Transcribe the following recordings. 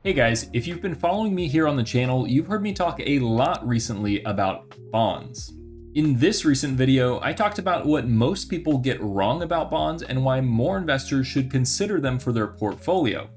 Hey guys, if you've been following me here on the channel, you've heard me talk a lot recently about bonds. In this recent video, I talked about what most people get wrong about bonds and why more investors should consider them for their portfolio.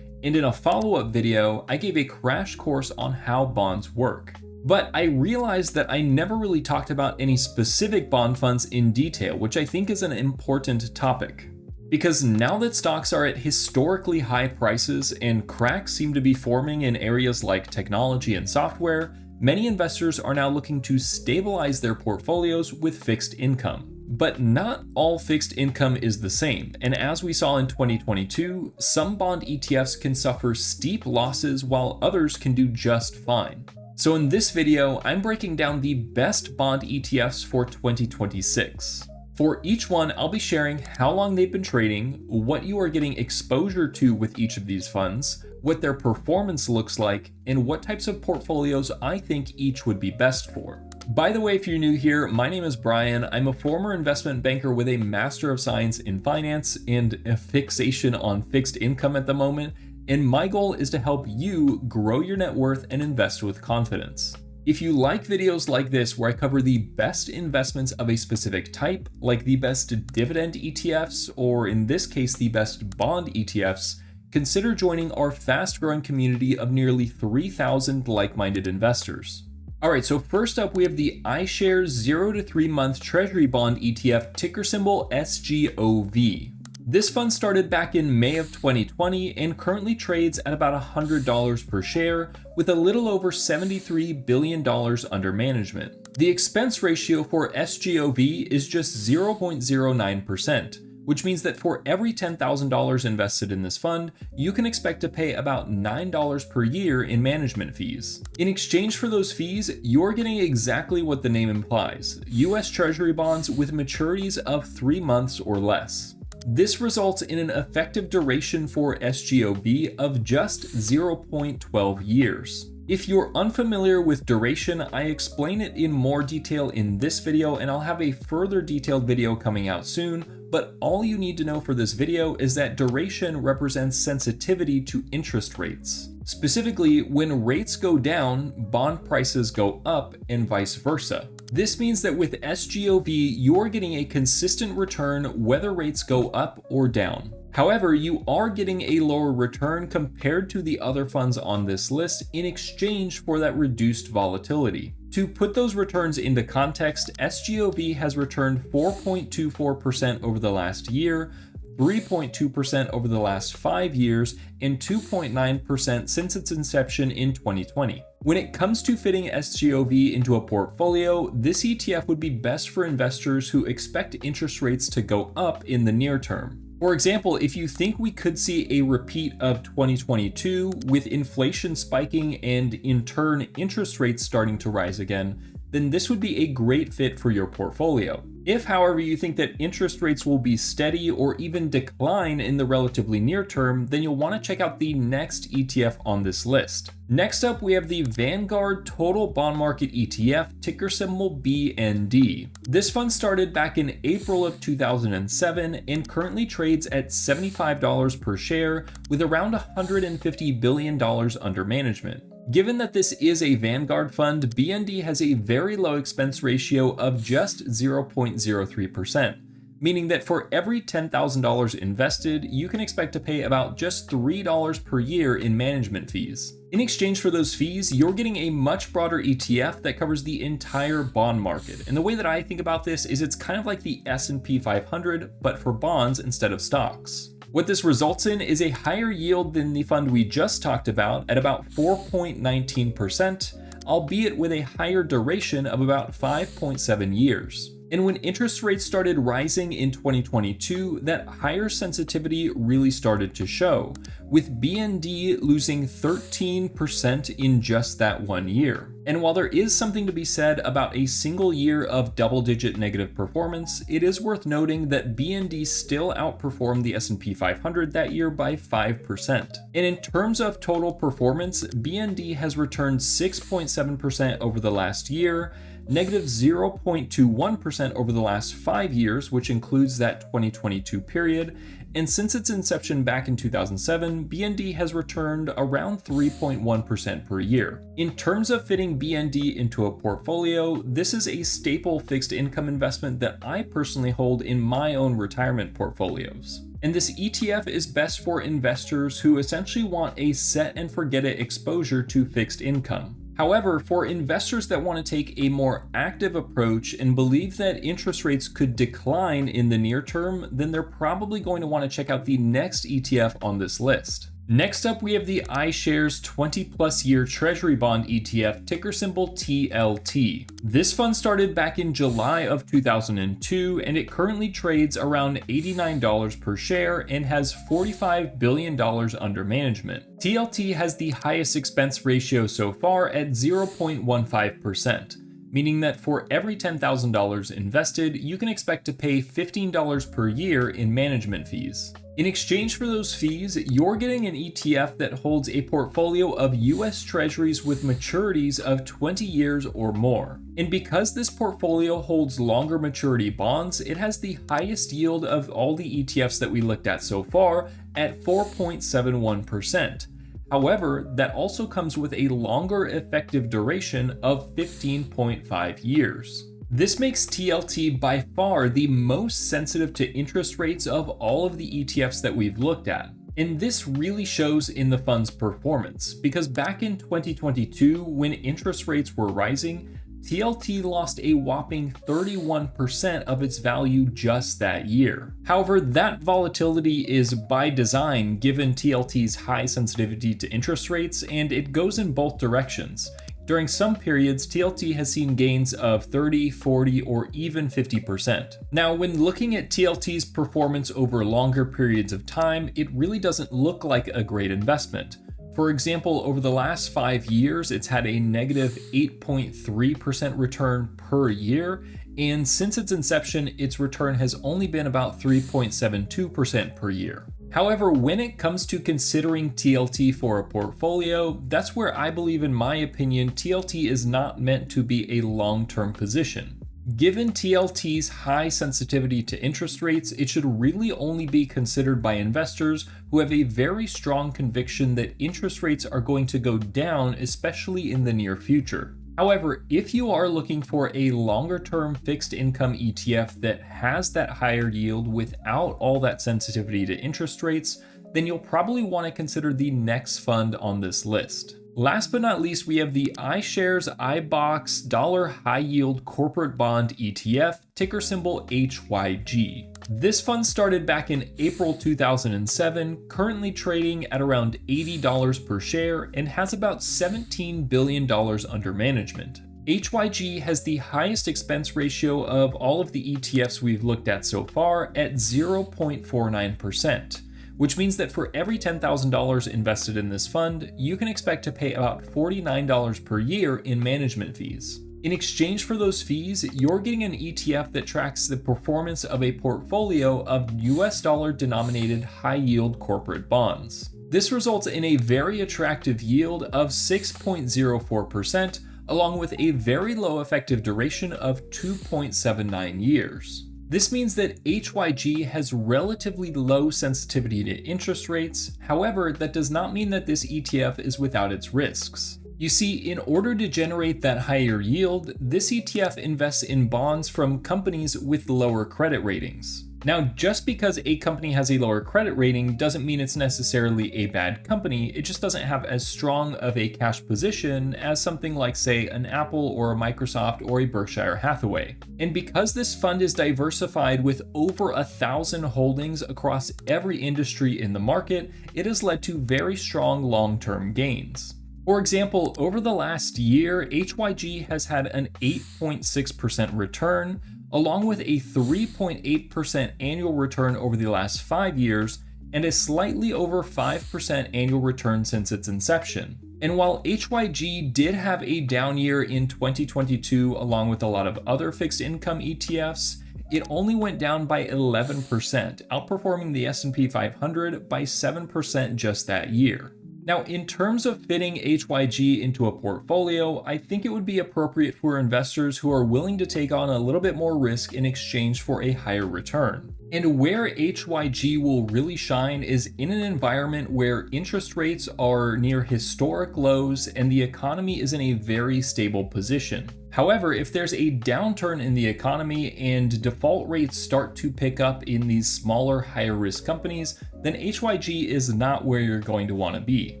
And in a follow-up video, I gave a crash course on how bonds work. But I realized that I never really talked about any specific bond funds in detail, which I think is an important topic. Because now that stocks are at historically high prices and cracks seem to be forming in areas like technology and software, many investors are now looking to stabilize their portfolios with fixed income. But not all fixed income is the same, and as we saw in 2022, some bond ETFs can suffer steep losses while others can do just fine. So in this video, I'm breaking down the best bond ETFs for 2026. For each one, I'll be sharing how long they've been trading, what you are getting exposure to with each of these funds, what their performance looks like, and what types of portfolios I think each would be best for. By the way, if you're new here, my name is Brian. I'm a former investment banker with a Master of Science in Finance and a fixation on fixed income at the moment, and my goal is to help you grow your net worth and invest with confidence. If you like videos like this where I cover the best investments of a specific type, like the best dividend ETFs, or in this case, the best bond ETFs, consider joining our fast-growing community of nearly 3,000 like-minded investors. Alright, so first up we have the iShares 0 to 3 month Treasury Bond ETF, ticker symbol SGOV. This fund started back in May of 2020 and currently trades at about $100 per share with a little over $73 billion under management. The expense ratio for SGOV is just 0.09%, which means that for every $10,000 invested in this fund, you can expect to pay about $9 per year in management fees. In exchange for those fees, you're getting exactly what the name implies, US Treasury bonds with maturities of 3 months or less. This results in an effective duration for SGOV of just 0.12 years. If you're unfamiliar with duration, I explain it in more detail in this video, and I'll have a further detailed video coming out soon, but all you need to know for this video is that duration represents sensitivity to interest rates. Specifically, when rates go down, bond prices go up and vice versa. This means that with SGOV, you're getting a consistent return whether rates go up or down. However, you are getting a lower return compared to the other funds on this list in exchange for that reduced volatility. To put those returns into context, SGOV has returned 4.24% over the last year, 3.2% over the last 5 years, and 2.9% since its inception in 2020. When it comes to fitting SGOV into a portfolio, this ETF would be best for investors who expect interest rates to go up in the near term. For example, if you think we could see a repeat of 2022 with inflation spiking and in turn interest rates starting to rise again, then this would be a great fit for your portfolio. If, however, you think that interest rates will be steady or even decline in the relatively near term, then you'll want to check out the next ETF on this list. Next up, we have the Vanguard Total Bond Market ETF, ticker symbol BND. This fund started back in April of 2007 and currently trades at $75 per share with around $150 billion under management. Given that this is a Vanguard fund, BND has a very low expense ratio of just 0.03%, meaning that for every $10,000 invested, you can expect to pay about just $3 per year in management fees. In exchange for those fees, you're getting a much broader ETF that covers the entire bond market. And the way that I think about this is it's kind of like the S&P 500, but for bonds instead of stocks. What this results in is a higher yield than the fund we just talked about at about 4.19%, albeit with a higher duration of about 5.7 years. And when interest rates started rising in 2022, that higher sensitivity really started to show, with BND losing 13% in just that 1 year. And while there is something to be said about a single year of double-digit negative performance, it is worth noting that BND still outperformed the S&P 500 that year by 5%. And in terms of total performance, BND has returned 6.7% over the last year, negative 0.21% over the last 5 years, which includes that 2022 period, and since its inception back in 2007, BND has returned around 3.1% per year. In terms of fitting BND into a portfolio, this is a staple fixed income investment that I personally hold in my own retirement portfolios. And this ETF is best for investors who essentially want a set and forget it exposure to fixed income. However, for investors that want to take a more active approach and believe that interest rates could decline in the near term, then they're probably going to want to check out the next ETF on this list. Next up, we have the iShares 20+ year Treasury Bond ETF, ticker symbol TLT. This fund started back in July of 2002, and it currently trades around $89 per share and has $45 billion under management. TLT has the highest expense ratio so far at 0.15%. Meaning that for every $10,000 invested, you can expect to pay $15 per year in management fees. In exchange for those fees, you're getting an ETF that holds a portfolio of US Treasuries with maturities of 20 years or more. And because this portfolio holds longer maturity bonds, it has the highest yield of all the ETFs that we looked at so far at 4.71%. However, that also comes with a longer effective duration of 15.5 years. This makes TLT by far the most sensitive to interest rates of all of the ETFs that we've looked at. And this really shows in the fund's performance, because back in 2022, when interest rates were rising, TLT lost a whopping 31% of its value just that year. However, that volatility is by design given TLT's high sensitivity to interest rates, and it goes in both directions. During some periods, TLT has seen gains of 30, 40, or even 50%. Now, when looking at TLT's performance over longer periods of time, it really doesn't look like a great investment. For example, over the last 5 years, it's had a negative 8.3% return per year, and since its inception, its return has only been about 3.72% per year. However, when it comes to considering TLT for a portfolio, that's where I believe, in my opinion, TLT is not meant to be a long-term position. Given TLT's high sensitivity to interest rates, it should really only be considered by investors who have a very strong conviction that interest rates are going to go down, especially in the near future. However, if you are looking for a longer-term fixed income ETF that has that higher yield without all that sensitivity to interest rates, then you'll probably want to consider the next fund on this list. Last but not least, we have the iShares iBox Dollar High Yield Corporate Bond ETF, ticker symbol HYG. This fund started back in April 2007, currently trading at around $80 per share and has about $17 billion under management. HYG has the highest expense ratio of all of the ETFs we've looked at so far at 0.49%. Which means that for every $10,000 invested in this fund, you can expect to pay about $49 per year in management fees. In exchange for those fees, you're getting an ETF that tracks the performance of a portfolio of US dollar denominated high yield corporate bonds. This results in a very attractive yield of 6.04%, along with a very low effective duration of 2.79 years. This means that HYG has relatively low sensitivity to interest rates. However, that does not mean that this ETF is without its risks. You see, in order to generate that higher yield, this ETF invests in bonds from companies with lower credit ratings. Now, just because a company has a lower credit rating doesn't mean it's necessarily a bad company. It just doesn't have as strong of a cash position as something like, say, an Apple or a Microsoft or a Berkshire Hathaway. And because this fund is diversified with over 1,000 holdings across every industry in the market, it has led to very strong long-term gains. For example, over the last year, HYG has had an 8.6% return, along with a 3.8% annual return over the last 5 years, and a slightly over 5% annual return since its inception. And while HYG did have a down year in 2022, along with a lot of other fixed income ETFs, it only went down by 11%, outperforming the S&P 500 by 7% just that year. Now, in terms of fitting HYG into a portfolio, I think it would be appropriate for investors who are willing to take on a little bit more risk in exchange for a higher return. And where HYG will really shine is in an environment where interest rates are near historic lows and the economy is in a very stable position. However, if there's a downturn in the economy and default rates start to pick up in these smaller, higher risk companies, then HYG is not where you're going to want to be.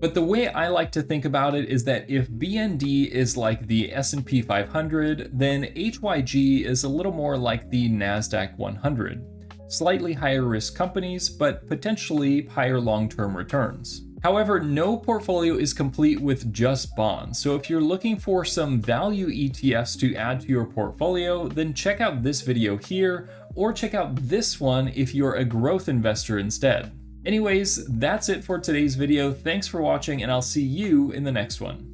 But the way I like to think about it is that if BND is like the S&P 500, then HYG is a little more like the NASDAQ 100. Slightly higher risk companies, but potentially higher long-term returns. However, no portfolio is complete with just bonds, so if you're looking for some value ETFs to add to your portfolio, then check out this video here, or check out this one if you're a growth investor instead. Anyways, that's it for today's video. Thanks for watching, and I'll see you in the next one.